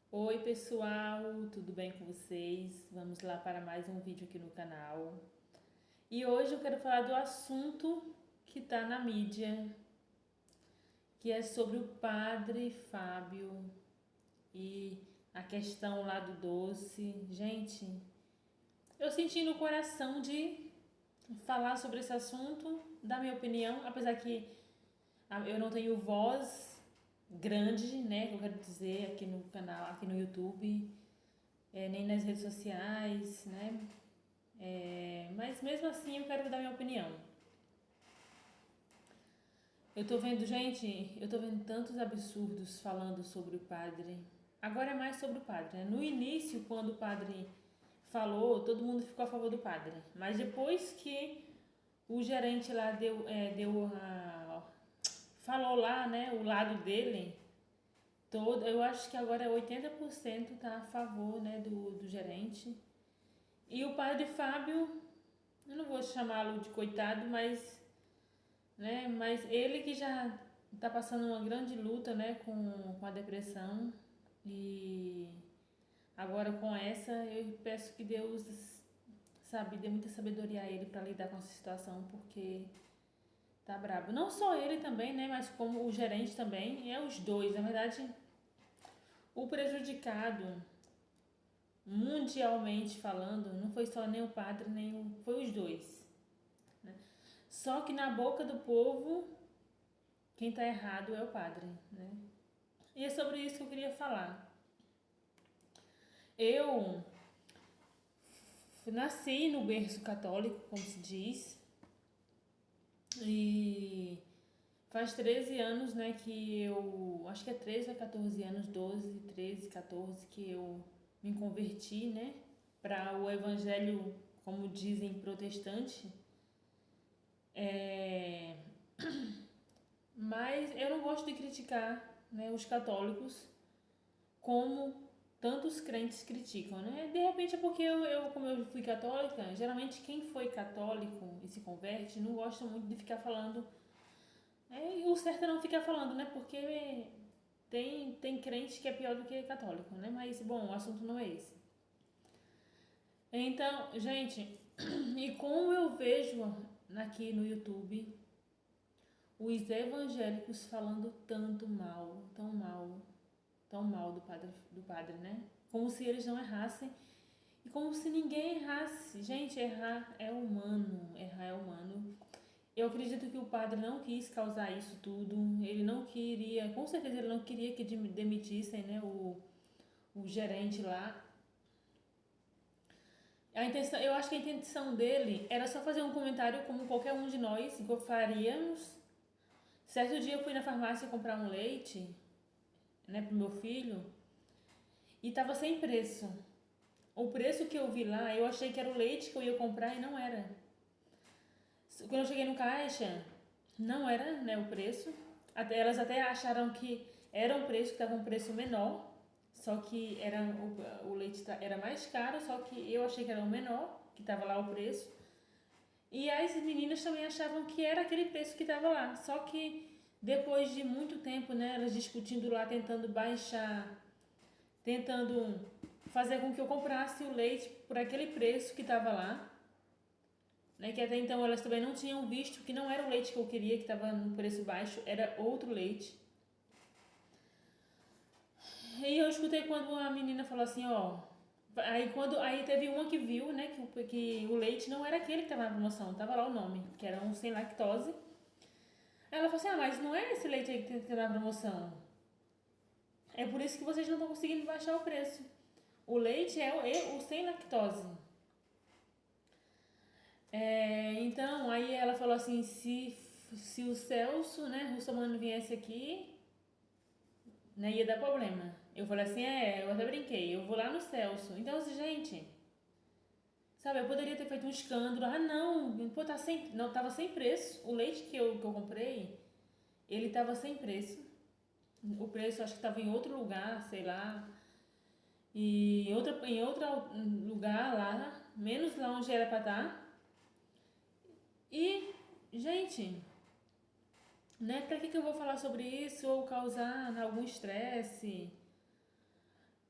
Oi pessoal, tudo bem com vocês? Vamos lá para mais um vídeo aqui no canal. E hoje eu quero falar do assunto que está na mídia, que é sobre o padre Fábio e a questão lá do doce. Gente, eu senti no coração de falar sobre esse assunto, dar minha opinião, apesar que eu não tenho voz grande, né, que eu quero dizer aqui no canal, aqui no YouTube. Nem nas redes sociais, né? Mas mesmo assim eu quero dar minha opinião. Eu tô vendo tantos absurdos falando sobre o padre. Agora é mais sobre o padre, né? No início, quando o padre falou, todo mundo ficou a favor do padre. Mas depois que o gerente lá falou lá, né, o lado dele, eu acho que agora 80% tá a favor, né, do gerente. E o padre Fábio, eu não vou chamá-lo de coitado, mas ele que já está passando uma grande luta, né, com a depressão. E agora com essa, eu peço que Deus, sabe, dê muita sabedoria a ele para lidar com essa situação, porque tá brabo. Não só ele também, né, mas como o gerente também, e é os dois. Na verdade, o prejudicado, mundialmente falando, não foi só nem o padre, foi os dois, né? Só que na boca do povo, quem está errado é o padre, né? E é sobre isso que eu queria falar. Eu nasci no berço católico, como se diz, e faz 13 anos, né, que acho que é 13 a 14 anos, 12, 13, 14, que eu me converti, né, para o evangelho, como dizem, protestante. É, mas eu não gosto de criticar, né, os católicos como tantos crentes criticam, né? De repente é porque como eu fui católica, geralmente quem foi católico e se converte não gosta muito de ficar falando. E o certo é não ficar falando, né? Porque tem crente que é pior do que católico, né? Mas, bom, o assunto não é esse. Então, gente, e como eu vejo aqui no YouTube os evangélicos falando tanto mal, tão mal do padre, né? Como se eles não errassem e como se ninguém errasse. Gente, errar é humano, errar é humano. Eu acredito que o padre não quis causar isso tudo. Ele não queria, com certeza ele não queria que demitissem, né, o gerente lá. Eu acho que a intenção dele era só fazer um comentário como qualquer um de nós faríamos. Certo dia eu fui na farmácia comprar um leite, né, pro meu filho, e tava sem preço. O preço que eu vi lá, eu achei que era o leite que eu ia comprar e não era. Quando eu cheguei no caixa, não era, né, o preço. Elas até acharam que era um preço, que estava um preço menor, só que o leite era mais caro, só que eu achei que era o menor, que estava lá o preço. E as meninas também achavam que era aquele preço que estava lá, só que depois de muito tempo, né, elas discutindo lá, tentando baixar, tentando fazer com que eu comprasse o leite por aquele preço que estava lá, né? Que até então elas também não tinham visto que não era o leite que eu queria, que estava no preço baixo, era outro leite. E eu escutei quando uma menina falou assim, ó. Aí teve uma que viu, né, que o leite não era aquele que estava na promoção, tava lá o nome, que era um sem lactose. Aí ela falou assim, mas não é esse leite aí que tá na promoção. É por isso que vocês não estão conseguindo baixar o preço. O leite é o sem lactose. Então, aí ela falou assim, se o Celso, né, Russomano viesse aqui, né, ia dar problema. Eu falei assim, eu até brinquei, eu vou lá no Celso. Então, assim, gente, sabe, eu poderia ter feito um escândalo. Ah, não, pô, não, tava sem preço. O leite que eu comprei, ele tava sem preço. O preço acho que tava em outro lugar, sei lá. E em outro lugar lá, menos lá onde era pra estar. E, gente, né, pra que eu vou falar sobre isso ou causar algum estresse?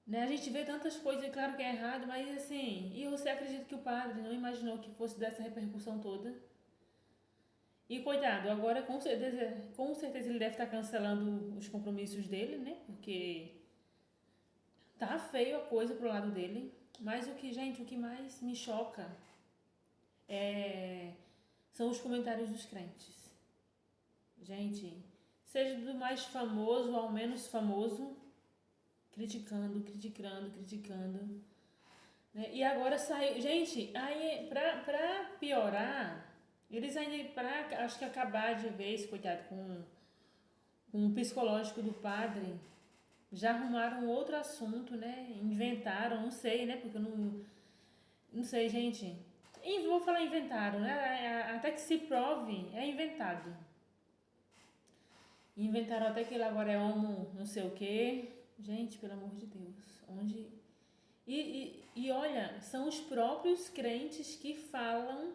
Né? A gente vê tantas coisas, é claro que é errado, mas assim, e você acredita que o padre não imaginou que fosse dessa repercussão toda? E coitado, agora com certeza ele deve estar cancelando os compromissos dele, né? Porque tá feio a coisa pro lado dele. Mas gente, o que mais me choca é, são os comentários dos crentes. Gente, seja do mais famoso ao menos famoso, criticando. Né? E agora saiu. Gente, aí pra piorar, eles ainda, acho que acabar de vez, coitado, com o psicológico do padre, já arrumaram outro assunto, né? Inventaram, não sei, né? Porque eu não sei, gente. Vou falar inventaram, né? Até que se prove, é inventado. Inventaram até que ele agora é homo, não sei o quê. Gente, pelo amor de Deus, onde. E olha, são os próprios crentes que falam.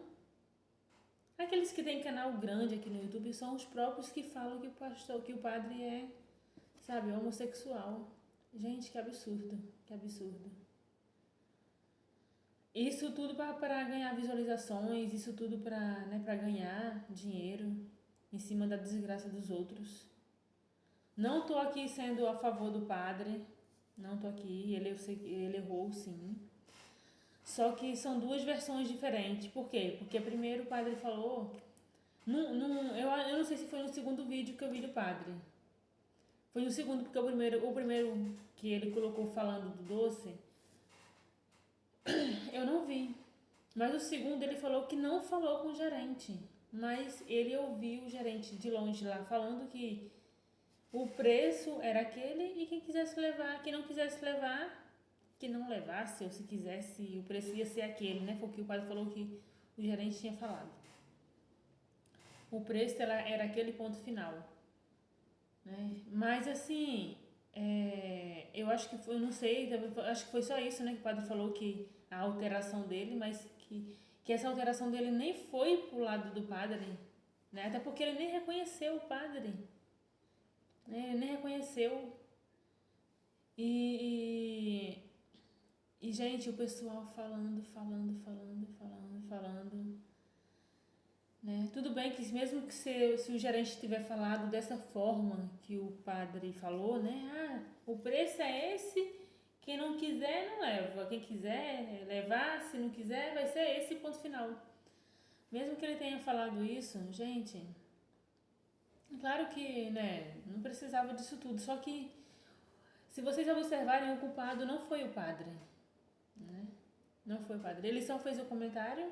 Aqueles que têm canal grande aqui no YouTube são os próprios que falam que o padre é, sabe, homossexual. Gente, que absurdo, que absurdo. Isso tudo para ganhar visualizações, isso tudo para, né, para ganhar dinheiro em cima da desgraça dos outros. Não tô aqui sendo a favor do padre, não tô aqui, ele errou sim. Só que são duas versões diferentes. Por quê? Porque primeiro o padre falou. Eu não sei se foi no segundo vídeo que eu vi do padre. Foi no segundo, porque o primeiro que ele colocou falando do doce, eu não vi. Mas o segundo ele falou que não falou com o gerente. Mas ele ouviu o gerente de longe lá falando que o preço era aquele e quem quisesse levar, quem não quisesse levar, que não levasse, ou se quisesse, o preço ia ser aquele, né? Porque o padre falou que o gerente tinha falado. O preço era aquele ponto final. Né? Mas assim, eu acho que foi, eu não sei, acho que foi só isso, né? Que o padre falou que a alteração dele, mas que essa alteração dele nem foi pro lado do padre, né? Até porque ele nem reconheceu o padre, né? Ele nem reconheceu. E, gente, o pessoal falando, né? Tudo bem que mesmo que se o gerente tiver falado dessa forma que o padre falou, né? Ah, o preço é esse, quem não quiser não leva, quem quiser levar, se não quiser vai ser esse ponto final. Mesmo que ele tenha falado isso, gente, claro que, né, não precisava disso tudo, só que se vocês observarem, o culpado não foi o padre, né? Não foi o padre, ele só fez o comentário,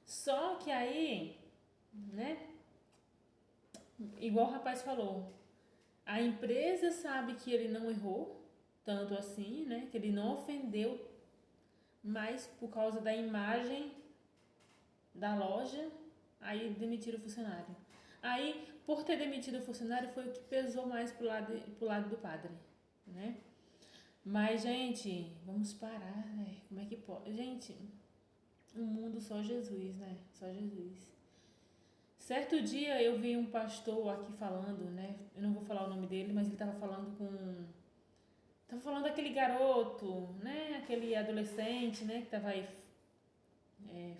só que aí, né, igual o rapaz falou, a empresa sabe que ele não errou, tanto assim, né, que ele não ofendeu, mas por causa da imagem da loja, aí demitiram o funcionário. Aí, por ter demitido o funcionário, foi o que pesou mais pro lado do padre, né? Mas, gente, vamos parar, né? Como é que pode? Gente, um mundo só Jesus, né? Só Jesus. Certo dia eu vi um pastor aqui falando, né? Eu não vou falar o nome dele, mas ele tava falando com. Tava falando daquele garoto, né? Aquele adolescente, né? Que tava aí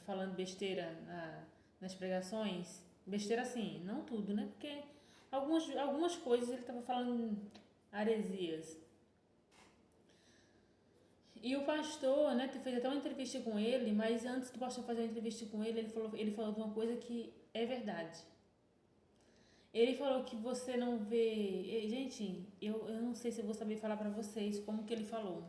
falando besteira nas pregações. Besteira assim, não tudo, né? Porque algumas coisas ele tava falando heresias. E o pastor, né, fez até uma entrevista com ele, mas antes do pastor fazer a entrevista com ele, ele falou de uma coisa que é verdade. Ele falou que você não vê. Gente, eu não sei se eu vou saber falar pra vocês como que ele falou.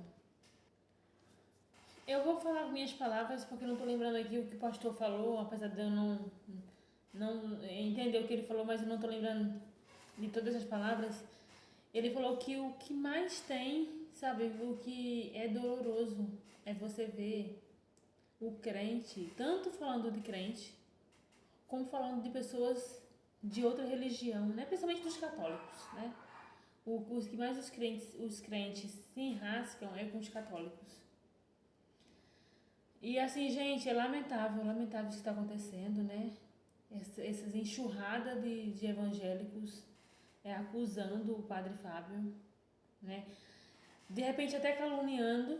Eu vou falar minhas palavras porque eu não tô lembrando aqui o que o pastor falou, apesar de eu não entender o que ele falou, mas eu não tô lembrando de todas as palavras. Ele falou que o que mais tem, sabe, o que é doloroso é você ver o crente, tanto falando de crente, como falando de pessoas de outra religião, né? Principalmente dos católicos, né? Os que mais os crentes se enrascam é com os católicos. E assim, gente, é lamentável isso que está acontecendo, né? Essas enxurradas de evangélicos acusando o padre Fábio, né? de repente até caluniando,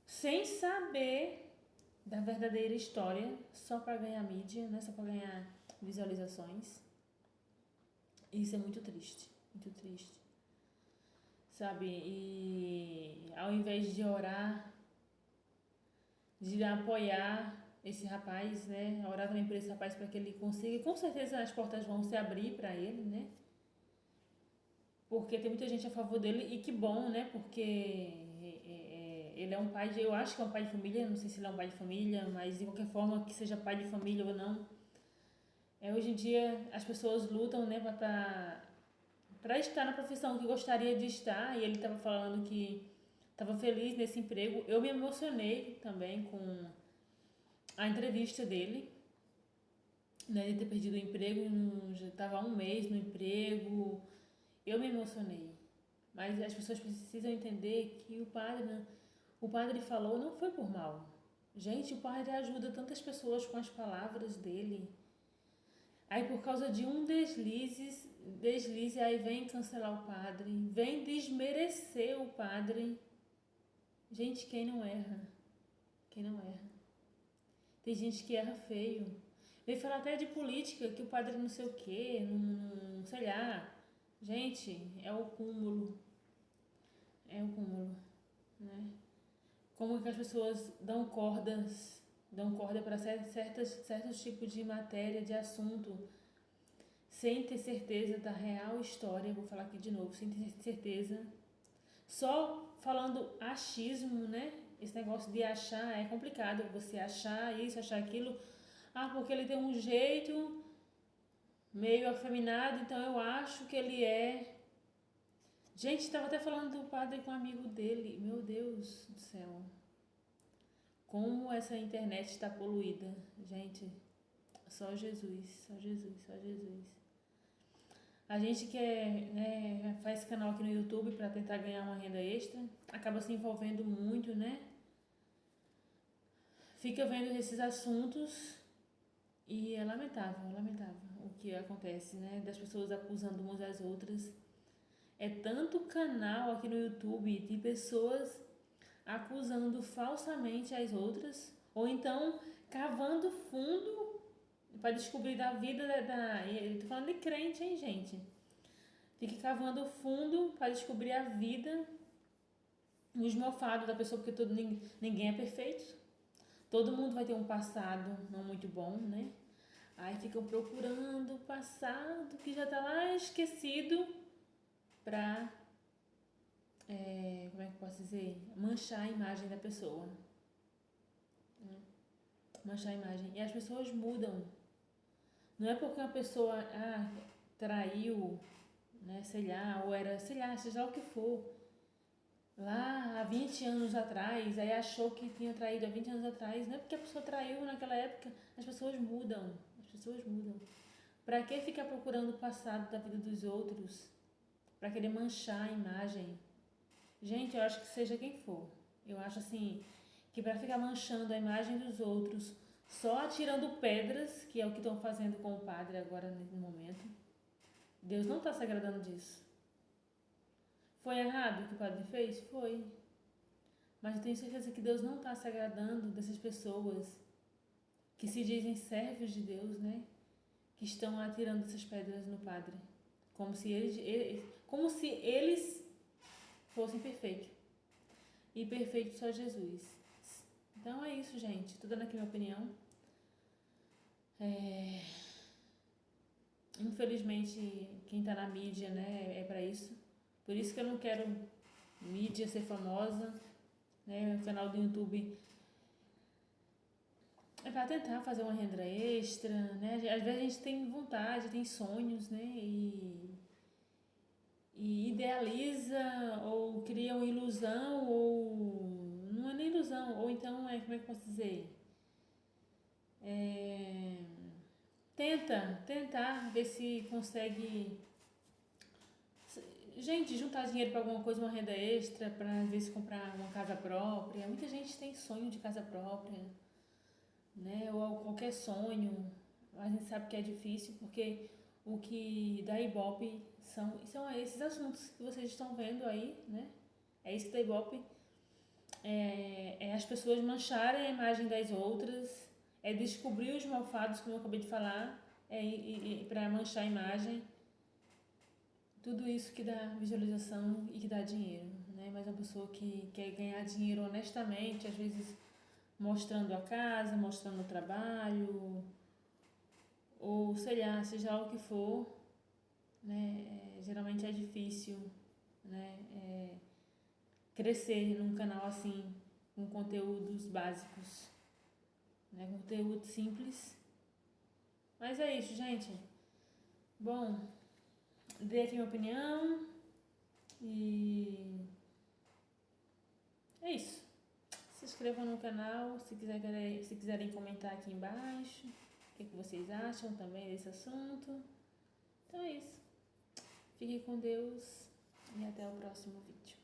sem saber da verdadeira história, só para ganhar mídia, né? Só para ganhar visualizações. Isso é muito triste, sabe? E ao invés de orar, de apoiar esse rapaz, né? Orar também por esse rapaz para que ele consiga, com certeza as portas vão se abrir para ele, né? Porque tem muita gente a favor dele e que bom, né? Porque ele é um pai de, eu acho que é um pai de família, não sei se ele é um pai de família, mas de qualquer forma que seja pai de família ou não, hoje em dia as pessoas lutam, né, para estar na profissão que gostaria de estar, e ele estava falando que estava feliz nesse emprego. Eu me emocionei também com a entrevista dele, né, de ter perdido o emprego, já estava há um mês no emprego. Eu me emocionei, mas as pessoas precisam entender que o padre falou não foi por mal. Gente, o padre ajuda tantas pessoas com as palavras dele. Aí por causa de um deslize, aí vem cancelar o padre, vem desmerecer o padre. Gente, quem não erra? Quem não erra? Tem gente que erra feio. Vem falar até de política, que o padre não sei o quê, não sei lá. Gente, é o cúmulo. É o cúmulo, né? Como que as pessoas dão corda para certos tipos de matéria, de assunto, sem ter certeza da real história. Vou falar aqui de novo, sem ter certeza, só falando achismo, né? Esse negócio de achar é complicado, você achar isso, achar aquilo. Ah, porque ele tem um jeito meio afeminado, então eu acho que ele é. Gente, estava até falando do padre com um amigo dele. Meu Deus do céu. Como essa internet está poluída. Gente, só Jesus, só Jesus, só Jesus. A gente que faz canal aqui no YouTube para tentar ganhar uma renda extra, acaba se envolvendo muito, né? Fica vendo esses assuntos e é lamentável o que acontece, né? Das pessoas acusando umas às outras. É tanto canal aqui no YouTube de pessoas acusando falsamente as outras, ou então cavando fundo para descobrir da vida eu tô falando de crente, hein, gente? Fique cavando fundo para descobrir a vida, os mofados da pessoa, porque ninguém é perfeito. Todo mundo vai ter um passado não muito bom, né? Aí ficam procurando o passado que já tá lá esquecido pra, como é que eu posso dizer? Manchar a imagem da pessoa. Manchar a imagem. E as pessoas mudam. Não é porque uma pessoa traiu, né, sei lá, ou era, sei lá, seja lá o que for, lá há 20 anos atrás, aí achou que tinha traído há 20 anos atrás. Não é porque a pessoa traiu naquela época, as pessoas mudam. As pessoas mudam. Pra que ficar procurando o passado da vida dos outros? Pra querer manchar a imagem? Gente, eu acho que seja quem for. Eu acho assim, que pra ficar manchando a imagem dos outros, só atirando pedras, que é o que estão fazendo com o padre agora no momento, Deus não está se agradando disso. Foi errado o que o padre fez? Foi. Mas eu tenho certeza que Deus não está se agradando dessas pessoas que se dizem servos de Deus, né? Que estão atirando essas pedras no padre. Como se eles fossem perfeitos. E perfeito só Jesus. Então é isso, gente. Tô dando aqui minha opinião. Infelizmente, quem tá na mídia, né, é pra isso. Por isso que eu não quero mídia ser famosa, né? O canal do YouTube é para tentar fazer uma renda extra, né? Às vezes a gente tem vontade, tem sonhos, né? E idealiza ou cria uma ilusão, ou não é nem ilusão, ou então como é que eu posso dizer? Tentar ver se consegue, gente, juntar dinheiro para alguma coisa, uma renda extra, para ver se comprar uma casa própria. Muita gente tem sonho de casa própria, né? Ou qualquer sonho. A gente sabe que é difícil porque o que dá ibope são esses assuntos que vocês estão vendo aí, né? É isso que dá Ibope. É as pessoas mancharem a imagem das outras, é descobrir os malfados, como eu acabei de falar, para manchar a imagem. Tudo isso que dá visualização e que dá dinheiro, né? Mas uma pessoa que quer ganhar dinheiro honestamente, às vezes mostrando a casa, mostrando o trabalho, ou sei lá, seja lá o que for, né? Geralmente é difícil, né? Crescer num canal assim, com conteúdos básicos, né? Conteúdo simples. Mas é isso, gente. Bom, dei aqui minha opinião e é isso. Se inscrevam no canal se quiserem comentar aqui embaixo o que vocês acham também desse assunto. Então é isso. Fiquem com Deus e até o próximo vídeo.